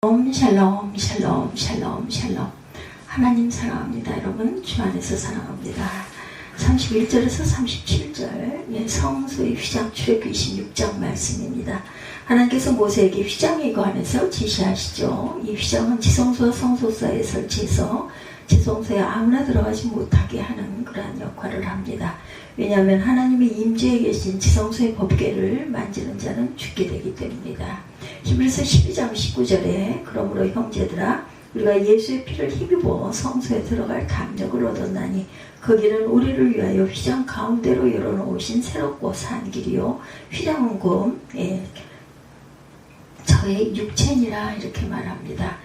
샬롬 샬롬 샬롬 샬롬. 하나님 사랑합니다. 여러분 주 안에서 사랑합니다. 31절에서 37절 성소의 휘장 출애굽기 26장 말씀입니다. 하나님께서 모세에게 휘장에 관해서 지시하시죠. 이 휘장은 지성소와 성소 사이에 설치해서 지성소에 아무나 들어가지 못하게 하는 그러한 역할을 합니다. 왜냐하면 하나님의 임재에 계신 지성소의 법궤를 만지는 자는 죽게 되기 때문이다. 히브리서 12장 19절에 그러므로 형제들아 우리가 예수의 피를 힘입어 성소에 들어갈 담력을 얻었나니 거기는 우리를 위하여 휘장 가운데로 열어놓으신 새롭고 산 길이요 휘장은 곧 저의 육체니라 이렇게 말합니다.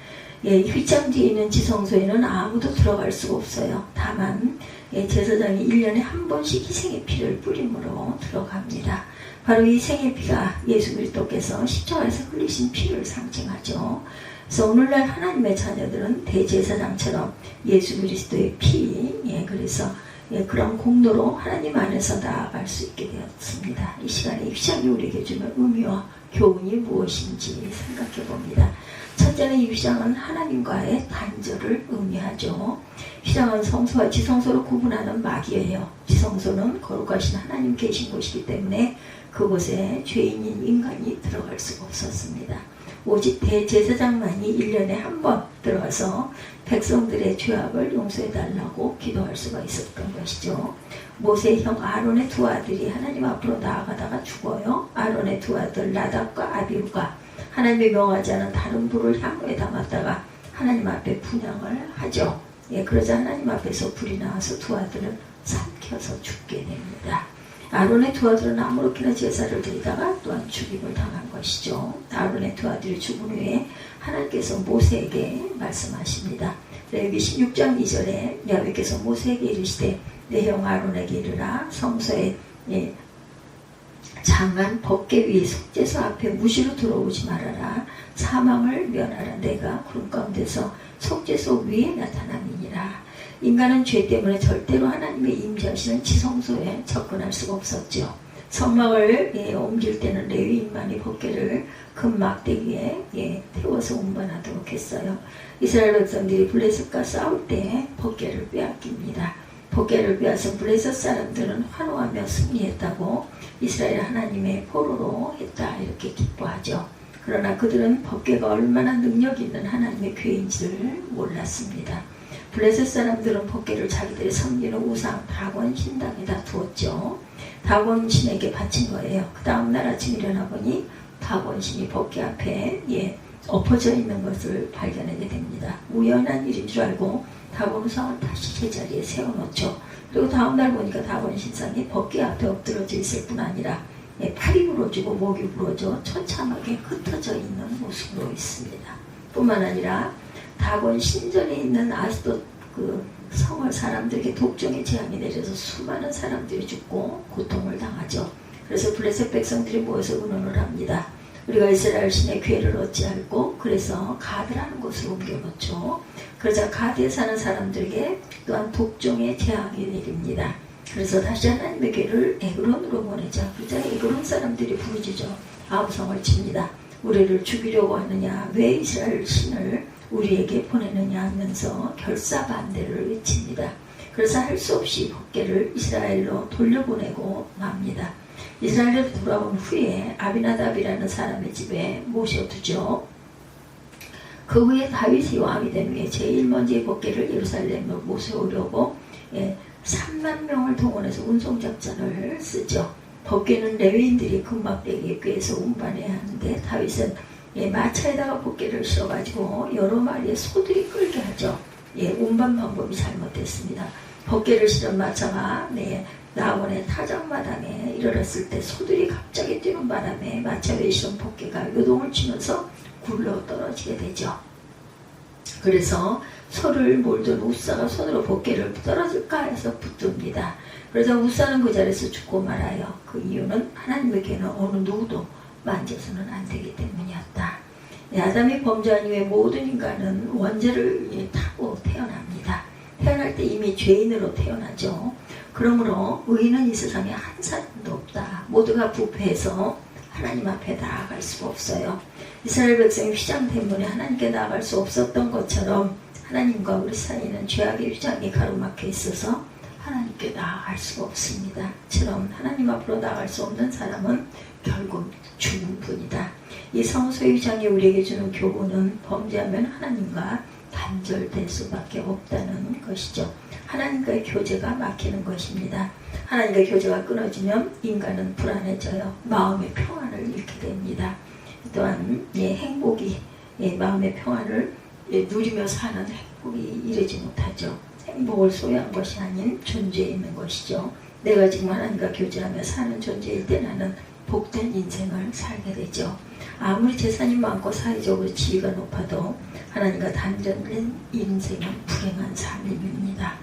휘장 뒤에 있는 지성소에는 아무도 들어갈 수가 없어요. 다만 제사장이 1년에 한 번씩 희생의 피를 뿌림으로 들어갑니다. 바로 이 생의 피가 예수 그리스도께서 십자가에서 흘리신 피를 상징하죠. 그래서 오늘날 하나님의 자녀들은 대제사장처럼 예수 그리스도의 피, 그래서 그런 공로로 하나님 안에서 나아갈 수 있게 되었습니다. 이 시간에 휘장이 우리에게 주는 의미와 교훈이 무엇인지 생각해 봅니다. 첫째는 이 휘장은 하나님과의 단절을 의미하죠. 휘장은 성소와 지성소를 구분하는 막이에요. 지성소는 거룩하신 하나님 계신 곳이기 때문에 그곳에 죄인인 인간이 들어갈 수가 없었습니다. 오직 대제사장만이 1년에 한 번 들어가서 백성들의 죄악을 용서해달라고 기도할 수가 있었던 것이죠. 모세의 형 아론의 두 아들이 하나님 앞으로 나아가다가 죽어요. 아론의 두 아들 나답과 아비후가 하나님이 명하지 않은 다른 불을 향후에 담았다가 하나님 앞에 분향을 하죠. 그러자 하나님 앞에서 불이 나와서 두 아들은 삼켜서 죽게 됩니다. 아론의 두 아들은 아무렇게나 제사를 드리다가 또한 죽임을 당한 것이죠. 아론의 두 아들이 죽은 후에 하나님께서 모세에게 말씀하십니다. 레위기 16장 2절에 여호와께서 모세에게 이르시되 내 형 아론에게 이르라 성소에 장한 법궤 위 속죄소 앞에 무시로 들어오지 말아라. 사망을 면하라. 내가 구름 가운데서 속죄소 위에 나타남이니라. 인간은 죄 때문에 절대로 하나님의 임재하시는 지성소에 접근할 수가 없었죠. 성막을 옮길 때는 레위인만이 법궤를 금막대기에 태워서 운반하도록 했어요. 이스라엘 백성들이 블레셋과 싸울 때 법궤를 빼앗깁니다. 법궤를 빼앗은 블레셋 사람들은 환호하며 승리했다고 이스라엘 하나님의 포로로 했다 이렇게 기뻐하죠. 그러나 그들은 법궤가 얼마나 능력 있는 하나님의 괴인지를 몰랐습니다. 블레셋 사람들은 법궤를 자기들의 섬기는 우상 다곤 신당에다 두었죠. 다곤 신에게 바친 거예요. 그 다음날 아침 일어나 보니 다곤 신이 법궤 앞에 엎어져 있는 것을 발견하게 됩니다. 우연한 일인 줄 알고 다곤 우상을 다시 제자리에 세워놓죠. 그리고 다음날 보니까 다곤 신상이 법궤 앞에 엎드러져 있을 뿐 아니라 팔이 부러지고 목이 부러져 처참하게 흩어져 있는 모습으로 있습니다. 뿐만 아니라 다곤 신전에 있는 아스돗 그 성을 사람들에게 독종의 재앙이 내려서 수많은 사람들이 죽고 고통을 당하죠. 그래서 블레셋 백성들이 모여서 의논을 합니다. 우리가 이스라엘 신의 궤를 어찌할꼬? 그래서 가드라는 곳으로 옮겨놓죠. 그러자 가드에 사는 사람들에게 또한 독종의 재앙이 내립니다. 그래서 다시 하나님의 궤를 에그론으로 보내자. 그러자 에그론 사람들이 부르짖어 아우성을 칩니다. 우리를 죽이려고 하느냐? 왜 이스라엘 신을 우리에게 보내느냐 하면서 결사반대를 외칩니다. 그래서 할 수 없이 법궤를 이스라엘로 돌려보내고 맙니다. 이스라엘로 돌아온 후에 아비나답이라는 사람의 집에 모셔두죠. 그 후에 다윗이 왕이 된 후에 제일 먼저 법궤를 예루살렘으로 모셔오려고 3만 명을 동원해서 운송작전을 쓰죠. 법궤는 레위인들이 금막대기에 꿰서 운반해야 하는데 다윗은 마차에다가 법궤를 실어가지고 여러 마리의 소들이 끌게 하죠. 운반 방법이 잘못됐습니다. 법궤를 실은 마차가 나원의 타작마당에 이르렀을 때 소들이 갑자기 뛰는 바람에 마차 위에 실은 법궤가 요동을 치면서 굴러 떨어지게 되죠. 그래서 소를 몰던 우사가 손으로 법궤를 떨어질까 해서 붙듭니다. 그래서 우사는 그 자리에서 죽고 말아요. 그 이유는 하나님의 궤는 어느 누구도 만져서는 안 되기 때문이었다. 아담이 범죄한 이후에 모든 인간은 원죄를 타고 태어납니다. 태어날 때 이미 죄인으로 태어나죠. 그러므로 의인은 이 세상에 한 사람도 없다. 모두가 부패해서 하나님 앞에 나아갈 수가 없어요. 이스라엘 백성이 휘장 때문에 하나님께 나아갈 수 없었던 것처럼 하나님과 우리 사이에는 죄악의 휘장이 가로막혀 있어서 하나님께 나아갈 수가 없습니다. 처럼 하나님 앞으로 나아갈 수 없는 사람은 결국 죽은 분이다. 이 성소의 휘장이 우리에게 주는 교훈은 범죄하면 하나님과 단절될 수밖에 없다는 것이죠. 하나님과의 교제가 막히는 것입니다. 하나님과의 교제가 끊어지면 인간은 불안해져요. 마음의 평안을 잃게 됩니다. 또한 행복이 마음의 평안을 누리며 사는 행복이 이르지 못하죠. 행복을 소유한 것이 아닌 존재에 있는 것이죠. 내가 지금 하나님과 교제하며 사는 존재일 때 나는 복된 인생을 살게 되죠. 아무리 재산이 많고 사회적으로 지위가 높아도 하나님과 단절된 인생은 불행한 삶입니다.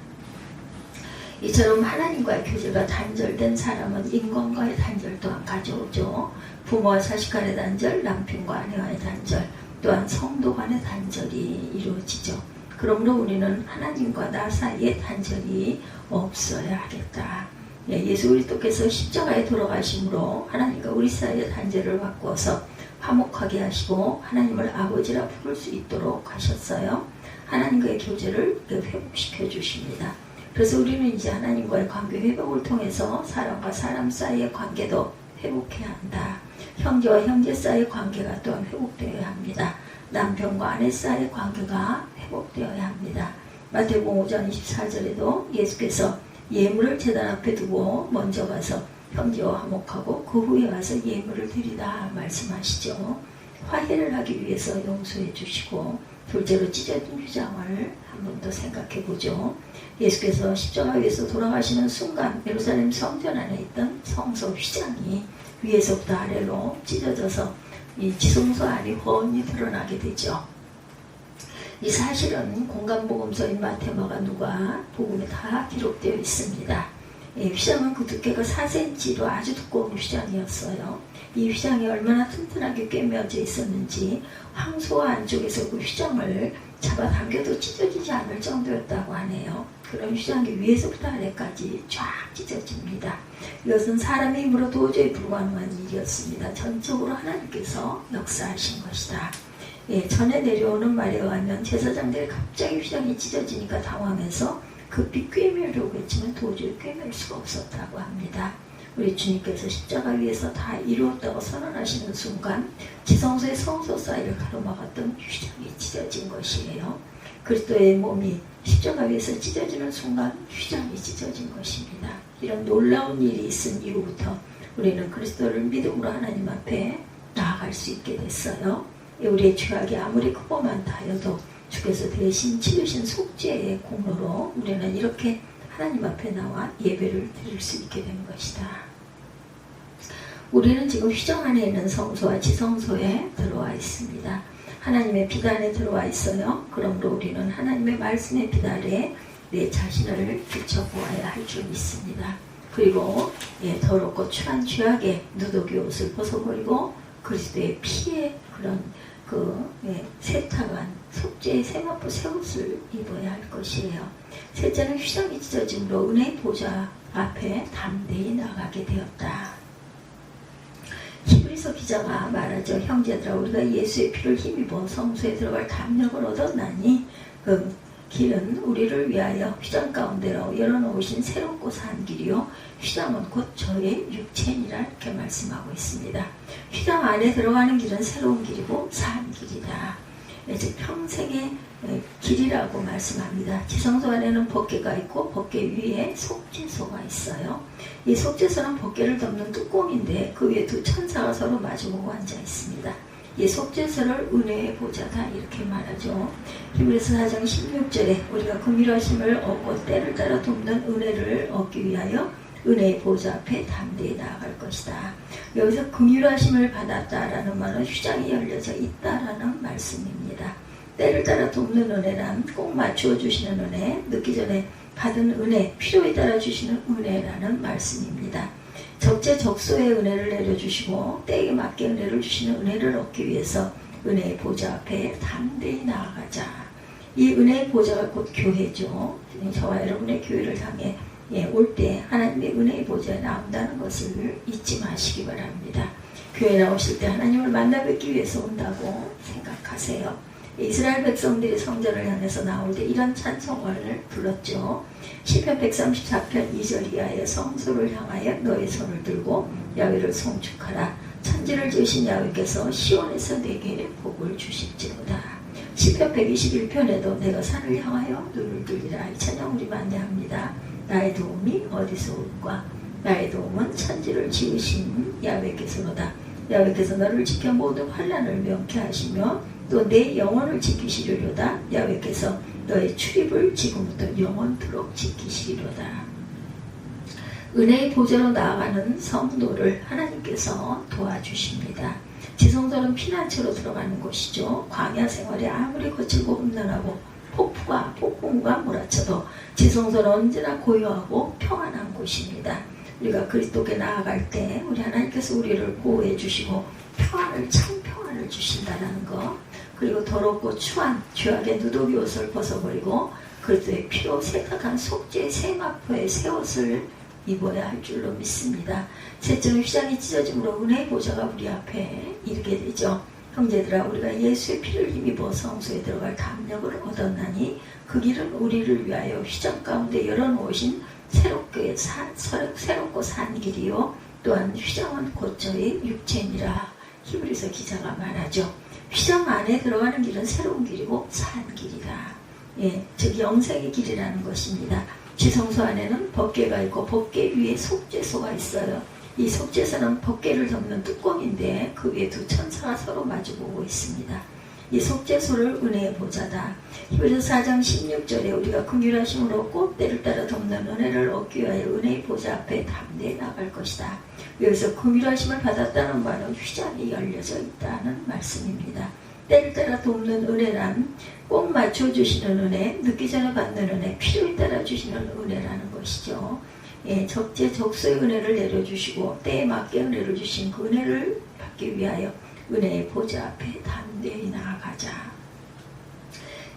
이처럼 하나님과의 교제가 단절된 사람은 인간과의 단절 또한 가져오죠. 부모와 자식 간의 단절, 남편과 아내와의 단절, 또한 성도 간의 단절이 이루어지죠. 그러므로 우리는 하나님과 나 사이에 단절이 없어야 하겠다. 예수 그리스도께서 십자가에 돌아가심으로 하나님과 우리 사이의 단절을 바꾸어서 화목하게 하시고 하나님을 아버지라 부를 수 있도록 하셨어요. 하나님과의 교제를 회복시켜 주십니다. 그래서 우리는 이제 하나님과의 관계 회복을 통해서 사람과 사람 사이의 관계도 회복해야 한다. 형제와 형제 사이의 관계가 또한 회복되어야 합니다. 남편과 아내 사이의 관계가 회복되어야 합니다. 마태복음 5장 24절에도 예수께서 예물을 제단 앞에 두고 먼저 가서 형제와 화목하고 그 후에 와서 예물을 드리다 말씀하시죠. 화해를 하기 위해서 용서해 주시고 둘째로 찢어진 휘장을 한 번 더 생각해 보죠. 예수께서 십자가 위에서 돌아가시는 순간 예루살렘 성전 안에 있던 성소 휘장이 위에서부터 아래로 찢어져서 이 지성소 안이 훤히 드러나게 되죠. 이 사실은 공간복음서인 마태마가 누가 복음에 다 기록되어 있습니다. 휘장은 그 두께가 4cm로 아주 두꺼운 휘장이었어요. 이 휘장이 얼마나 튼튼하게 꿰매어져 있었는지 황소와 안쪽에서 그 휘장을 잡아당겨도 찢어지지 않을 정도였다고 하네요. 그런 휘장이 위에서부터 아래까지 쫙 찢어집니다. 이것은 사람의 힘으로 도저히 불가능한 일이었습니다. 전적으로 하나님께서 역사하신 것이다. 전에 내려오는 말에 의하면 제사장들이 갑자기 휘장이 찢어지니까 당황해서 급히 꿰매려고 했지만 도저히 꿰맬 수가 없었다고 합니다. 우리 주님께서 십자가 위에서 다 이루었다고 선언하시는 순간 지성소의 성소 사이를 가로막았던 휘장이 찢어진 것이에요. 그리스도의 몸이 십자가 위에서 찢어지는 순간 휘장이 찢어진 것입니다. 이런 놀라운 일이 있은 이후부터 우리는 그리스도를 믿음으로 하나님 앞에 나아갈 수 있게 됐어요. 우리의 죄악이 아무리 크고 많다 하여도 주께서 대신 치르신 속죄의 공로로 우리는 이렇게 하나님 앞에 나와 예배를 드릴 수 있게 된 것이다. 우리는 지금 휘장 안에 있는 성소와 지성소에 들어와 있습니다. 하나님의 비단에 들어와 있어요. 그러므로 우리는 하나님의 말씀의 비단에 내 자신을 비춰보아야 할 줄 믿습니다. 그리고 더럽고 추한 죄악의 누더기 옷을 벗어버리고 그리스도의 피에 그런 세탁한 속죄의 세마포 새 옷을 입어야 할 것이에요. 셋째는 휘장이 찢어짐으로 은혜의 보좌 앞에 담대히 나가게 되었다. 히브리서 기자가 말하죠. 형제들아 우리가 예수의 피를 힘입어 성소에 들어갈 담력을 얻었나니 그 길은 우리를 위하여 휘장 가운데로 열어놓으신 새롭고 산 길이요 휘장은 곧 저의 육체니라 이렇게 말씀하고 있습니다. 휘장 안에 들어가는 길은 새로운 길이고 산 길이다. 즉 평생의 길이라고 말씀합니다. 지성소 안에는 법궤가 있고 법궤 위에 속죄소가 있어요. 이 속죄소는 법궤를 덮는 뚜껑인데 그 위에 두 천사가 서로 마주보고 앉아 있습니다. 이 속죄소를 은혜의 보좌다 이렇게 말하죠. 히브리서 4장 16절에 우리가 긍휼하심을 얻고 때를 따라 돕는 은혜를 얻기 위하여 은혜의 보좌 앞에 담대히 나아갈 것이다. 여기서 긍휼하심을 받았다라는 말은 휘장이 열려져 있다라는 말씀입니다. 때를 따라 돕는 은혜란 꼭 맞추어 주시는 은혜, 늦기 전에 받은 은혜, 필요에 따라 주시는 은혜라는 말씀입니다. 적재적소의 은혜를 내려주시고 때에 맞게 은혜를 주시는 은혜를 얻기 위해서 은혜의 보좌 앞에 담대히 나아가자. 이 은혜의 보좌가 곧 교회죠. 저와 여러분의 교회를 향해 올 때 하나님의 은혜의 보좌에 나온다는 것을 잊지 마시기 바랍니다. 교회 나오실 때 하나님을 만나 뵙기 위해서 온다고 생각하세요. 이스라엘 백성들이 성전을 향해서 나올 때 이런 찬송을 불렀죠. 시편 134편 2절 이하의 성소를 향하여 너의 손을 들고 야훼를 송축하라. 천지를 지으신 야훼께서 시온에서 내게 복을 주실지로다. 시편 121편에도 내가 산을 향하여 눈을 들리라. 이 찬양 우리 많이 합니다. 나의 도움이 어디서 올까? 나의 도움은 천지를 지으신 야훼께서로다. 야훼께서 너를 지켜 모든 환난을 명쾌하시며 또 내 영혼을 지키시리로다. 야훼께서 너의 출입을 지금부터 영원토록 지키시리로다. 은혜의 보좌로 나아가는 성도를 하나님께서 도와주십니다. 지성소는 피난처로 들어가는 곳이죠. 광야 생활이 아무리 거칠고 험난하고 폭풍우가 몰아쳐도 지성소는 언제나 고요하고 평안한 곳입니다. 우리가 그리스도께 나아갈 때 우리 하나님께서 우리를 보호해 주시고 참 평안을 주신다는 것, 그리고 더럽고 추한 죄악의 누더기 옷을 벗어버리고 그리스도의 피로 세탁한 속죄의 세마포의 새 옷을 입어야 할 줄로 믿습니다. 셋째는 휘장이 찢어짐으로 은혜의 보좌가 우리 앞에 이르게 되죠. 형제들아, 우리가 예수의 피를 힘입어 성소에 들어갈 담력을 얻었나니 그 길은 우리를 위하여 휘장 가운데 열어놓으신 새롭고 산 길이요 또한 휘장은 곧 저의 육체니라. 히브리서 기자가 말하죠. 휘장 안에 들어가는 길은 새로운 길이고 산 길이다. 즉 영생의 길이라는 것입니다. 지성소 안에는 법궤가 있고 법궤 위에 속죄소가 있어요. 이 속죄소는 법궤를 덮는 뚜껑인데 그 위에 두 천사가 서로 마주보고 있습니다. 이 속죄소를 은혜의 보좌다. 히브리서 4장 16절에 우리가 긍휼하심으로 꼭 때를 따라 덮는 은혜를 얻기 위하여 은혜의 보좌 앞에 담대히 나갈 것이다. 여기서 긍휼하심을 받았다는 말은 휘장이 열려져 있다는 말씀입니다. 때를 따라 돕는 은혜란 꼭 맞춰주시는 은혜, 늦기 전에 받는 은혜, 필요에 따라 주시는 은혜라는 것이죠. 적재적소의 은혜를 내려주시고 때에 맞게 은혜를 주신 그 은혜를 받기 위하여 은혜의 보좌 앞에 담대히 나아가자.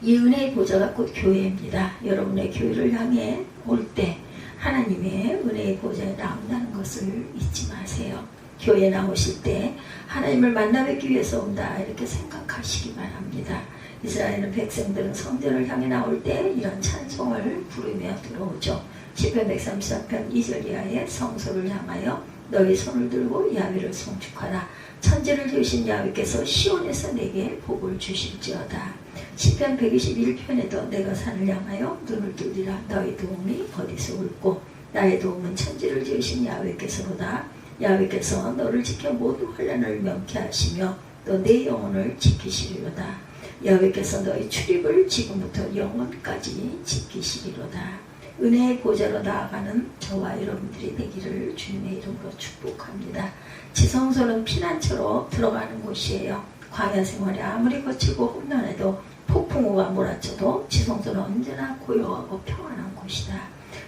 이 은혜의 보좌가 곧 교회입니다. 여러분의 교회를 향해 올 때 하나님의 은혜의 보좌에 나온다는 것을 잊지 마세요. 교회에 나오실 때 하나님을 만나 뵙기 위해서 온다 이렇게 생각하시기 바랍니다. 이스라엘 백성들은 성전을 향해 나올 때 이런 찬송을 부르며 들어오죠. 시편 134편 2절 이하의 성소를 향하여 너희 손을 들고 야훼를 송축하라. 천지를 지으신 야훼께서 시온에서 내게 복을 주실지어다. 시편 121편에도 내가 산을 향하여 눈을 들리라. 너희 도움이 어디서 올꼬? 나의 도움은 천지를 지으신 야훼께서로다. 야훼께서 너를 지켜 모든 환난을 명쾌하시며 또 내 영혼을 지키시리로다. 야훼께서 너희 출입을 지금부터 영원까지 지키시리로다. 은혜의 보좌로 나아가는 저와 여러분들이 되기를 주님의 이름으로 축복합니다. 지성소는 피난처로 들어가는 곳이에요. 광야 생활이 아무리 거칠고 험난해도 폭풍우가 몰아쳐도 지성소는 언제나 고요하고 평안한 곳이다.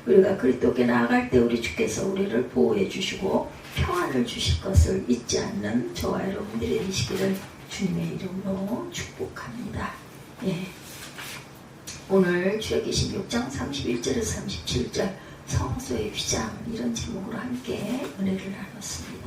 우리가 그리스도께 나아갈 때 우리 주께서 우리를 보호해 주시고 평안을 주실 것을 잊지 않는 저와 여러분들이 되시기를 주님의 이름으로 축복합니다. 오늘 출애굽기 16장 31절에서 37절 성소의 휘장 이런 제목으로 함께 은혜를 나눴습니다.